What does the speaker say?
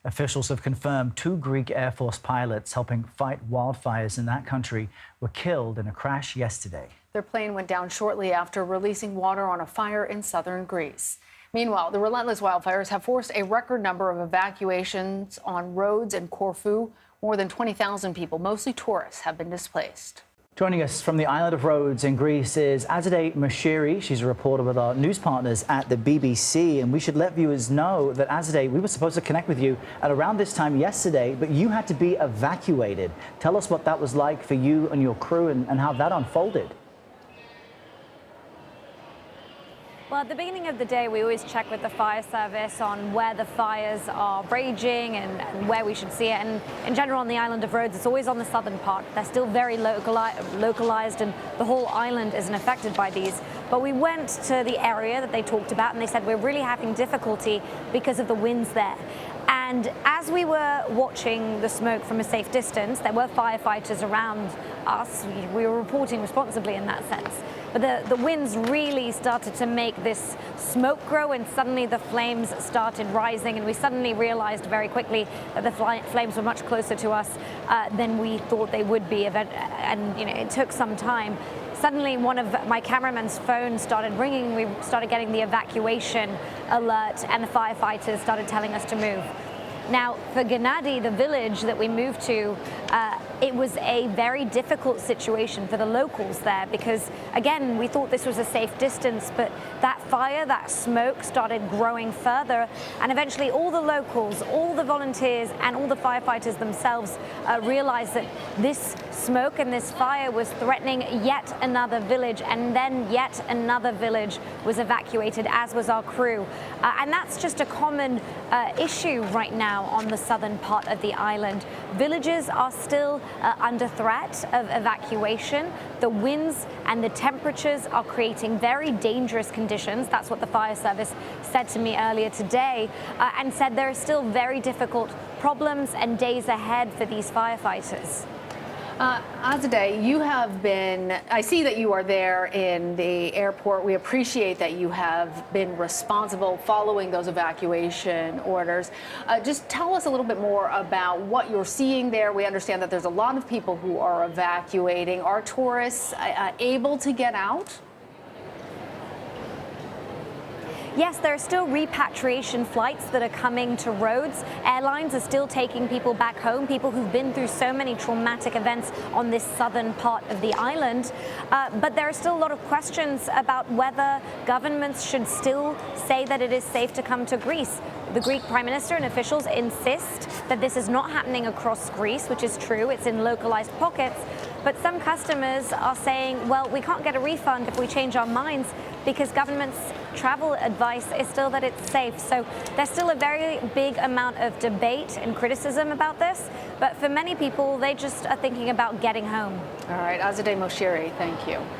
Officials have confirmed 2 Greek Air Force pilots helping fight wildfires in that country were killed in a crash yesterday. Their plane went down shortly after releasing water on a fire in southern Greece. Meanwhile, the relentless wildfires have forced a record number of evacuations on Rhodes and Corfu. More than 20,000 people, mostly tourists, have been displaced. Joining us from the island of Rhodes in Greece is Azadeh Moshiri. She's a reporter with our news partners at the BBC. And we should let viewers know that, Azadeh, we were supposed to connect with you at around this time yesterday, but you had to be evacuated. Tell us what that was like for you and your crew and how that unfolded. Well, at the beginning of the day, we always check with the fire service on where the fires are raging and where we should see it. And in general, on the island of Rhodes, it's always on the southern part. They're still very localized, and the whole island isn't affected by these. But we went to the area that they talked about, and they said we're really having difficulty because of the winds there. And as we were watching the smoke from a safe distance, there were firefighters around us. We were reporting responsibly in that sense. But the winds really started to make this smoke grow, and suddenly the flames started rising, and we suddenly realized very quickly that the flames were much closer to us than we thought they would be. And it took some time. Suddenly, one of my cameraman's phones started ringing. We started getting the evacuation alert, and the firefighters started telling us to move. Now, for Gennady, the village that we moved to, it was a very difficult situation for the locals there because, again, we thought this was a safe distance, but that fire, that smoke started growing further, and eventually all the locals, all the volunteers, and all the firefighters themselves realized that this smoke and this fire was threatening yet another village, and then yet another village was evacuated, as was our crew. And that's just a common issue right now on the southern part of the island. Villages are still under threat of evacuation. The winds and the temperatures are creating very dangerous conditions. That's what the fire service said to me earlier today, and said there are still very difficult problems and days ahead for these firefighters. Azadeh, you have been, I see that you are there in the airport. We appreciate that you have been responsible following those evacuation orders. Just tell us a little bit more about what you're seeing there. We understand that there's a lot of people who are evacuating. Are tourists able to get out? Yes, there are still repatriation flights that are coming to Rhodes. Airlines are still taking people back home, people who've been through so many traumatic events on this southern part of the island. But there are still a lot of questions about whether governments should still say that it is safe to come to Greece. The Greek Prime Minister and officials insist that this is not happening across Greece, which is true. It's in localized pockets. But some customers are saying, well, we can't get a refund if we change our minds because government's travel advice is still that it's safe. So there's still a very big amount of debate and criticism about this. But for many people, they just are thinking about getting home. All right, Azadeh Moshiri, thank you.